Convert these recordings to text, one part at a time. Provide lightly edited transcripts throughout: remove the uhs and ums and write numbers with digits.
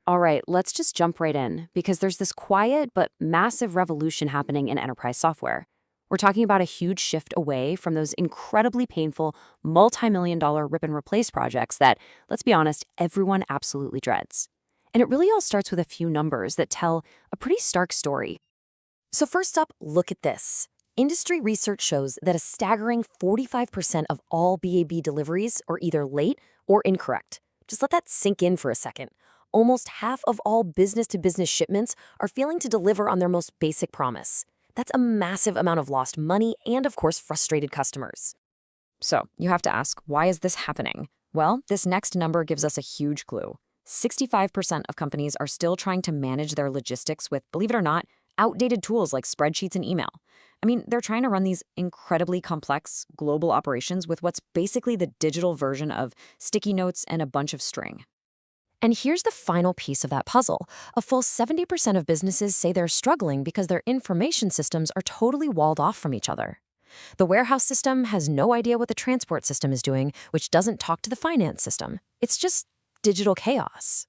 All right, let's just jump right in because there's this quiet but massive revolution happening in enterprise software. We're talking about a huge shift away from those incredibly painful, multi-million dollar rip and replace projects that, let's be honest, everyone absolutely dreads. And it really all starts with a few numbers that tell a pretty stark story. So first up, look at this. Industry research shows that a staggering 45% of all BAB deliveries are either late or incorrect. Just let that sink in for a second. Almost half of all business-to-business shipments are failing to deliver on their most basic promise. That's a massive amount of lost money and, of course, frustrated customers. So, you have to ask, why is this happening? Well, this next number gives us a huge clue. 65% of companies are still trying to manage their logistics with, believe it or not, outdated tools like spreadsheets and email. I mean, they're trying to run these incredibly complex global operations with what's basically the digital version of sticky notes and a bunch of string. And here's the final piece of that puzzle. A full 70% of businesses say they're struggling because their information systems are totally walled off from each other. The warehouse system has no idea what the transport system is doing, which doesn't talk to the finance system. It's just digital chaos.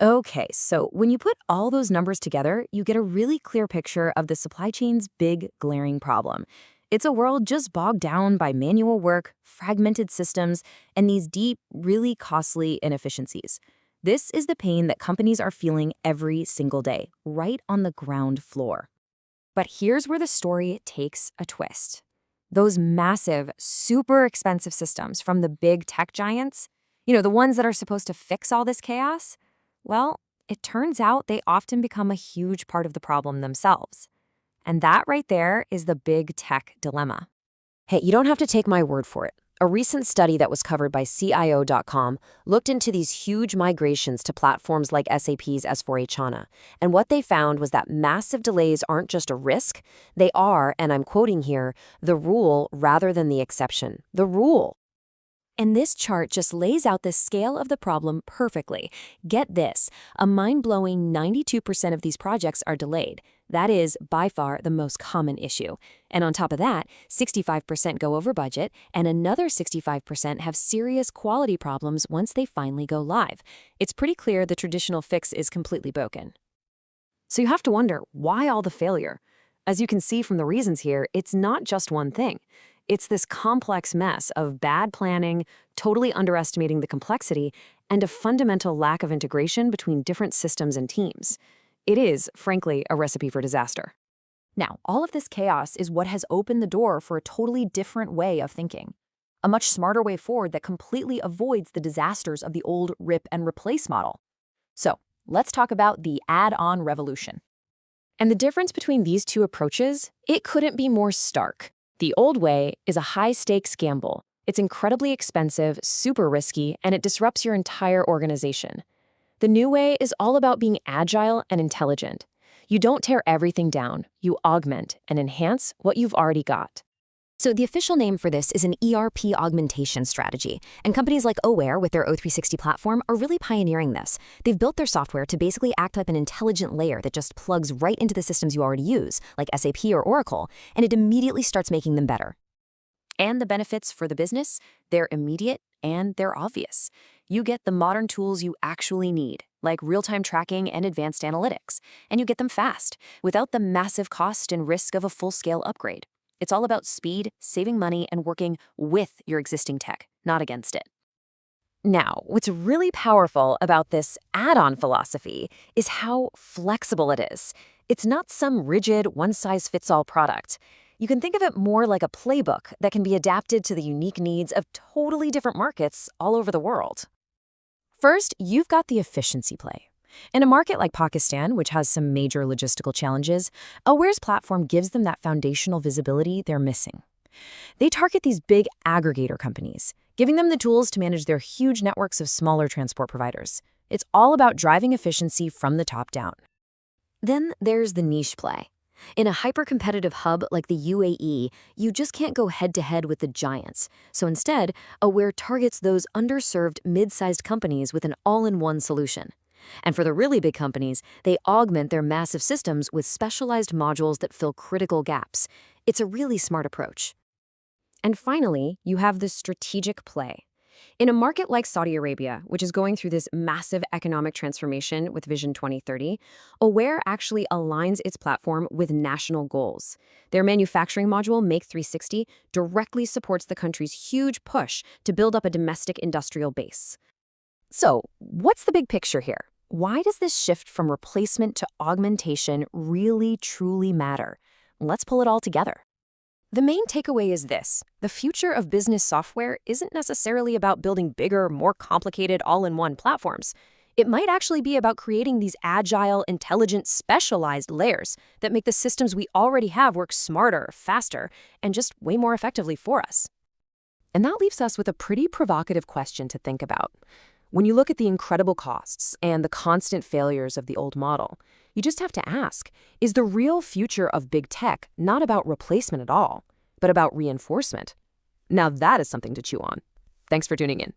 Okay, so when you put all those numbers together, you get a really clear picture of the supply chain's big, glaring problem. It's a world just bogged down by manual work, fragmented systems, and these deep, really costly inefficiencies. This is the pain that companies are feeling every single day, right on the ground floor. But here's where the story takes a twist. Those massive, super expensive systems from the big tech giants, the ones that are supposed to fix all this chaos, well, it turns out they often become a huge part of the problem themselves. And that right there is the big tech dilemma. Hey, you don't have to take my word for it. A recent study that was covered by CIO.com looked into these huge migrations to platforms like SAP's S/4HANA. And what they found was that massive delays aren't just a risk. They are, and I'm quoting here, the rule rather than the exception. The rule. And this chart just lays out the scale of the problem perfectly. Get this, a mind-blowing 92% of these projects are delayed. That is, by far, the most common issue. And on top of that, 65% go over budget, and another 65% have serious quality problems once they finally go live. It's pretty clear the traditional fix is completely broken. So you have to wonder, why all the failure? As you can see from the reasons here, it's not just one thing. It's this complex mess of bad planning, totally underestimating the complexity, and a fundamental lack of integration between different systems and teams. It is, frankly, a recipe for disaster. Now, all of this chaos is what has opened the door for a totally different way of thinking. A much smarter way forward that completely avoids the disasters of the old rip and replace model. So, let's talk about the add-on revolution. And the difference between these two approaches, it couldn't be more stark. The old way is a high-stakes gamble. It's incredibly expensive, super risky, and it disrupts your entire organization. The new way is all about being agile and intelligent. You don't tear everything down. You augment and enhance what you've already got. So the official name for this is an ERP Augmentation Strategy, and companies like Oware with their O360 platform are really pioneering this. They've built their software to basically act like an intelligent layer that just plugs right into the systems you already use, like SAP or Oracle, and it immediately starts making them better. And the benefits for the business, they're immediate and they're obvious. You get the modern tools you actually need, like real-time tracking and advanced analytics, and you get them fast, without the massive cost and risk of a full-scale upgrade. It's all about speed, saving money, and working with your existing tech, not against it. Now, what's really powerful about this add-on philosophy is how flexible it is. It's not some rigid, one-size-fits-all product. You can think of it more like a playbook that can be adapted to the unique needs of totally different markets all over the world. First, you've got the efficiency play. In a market like Pakistan, which has some major logistical challenges, Aware's platform gives them that foundational visibility they're missing. They target these big aggregator companies, giving them the tools to manage their huge networks of smaller transport providers. It's all about driving efficiency from the top down. Then there's the niche play. In a hyper-competitive hub like the UAE, you just can't go head-to-head with the giants. So instead, Aware targets those underserved mid-sized companies with an all-in-one solution. And for the really big companies, they augment their massive systems with specialized modules that fill critical gaps. It's a really smart approach. And finally, you have the strategic play. In a market like Saudi Arabia, which is going through this massive economic transformation with Vision 2030, Aware actually aligns its platform with national goals. Their manufacturing module, Make 360, directly supports the country's huge push to build up a domestic industrial base. So, what's the big picture here? Why does this shift from replacement to augmentation really, truly matter? Let's pull it all together. The main takeaway is this: the future of business software isn't necessarily about building bigger, more complicated all-in-one platforms. It might actually be about creating these agile, intelligent, specialized layers that make the systems we already have work smarter, faster, and just way more effectively for us. And that leaves us with a pretty provocative question to think about. When you look at the incredible costs and the constant failures of the old model, you just have to ask, is the real future of big tech not about replacement at all, but about reinforcement? Now that is something to chew on. Thanks for tuning in.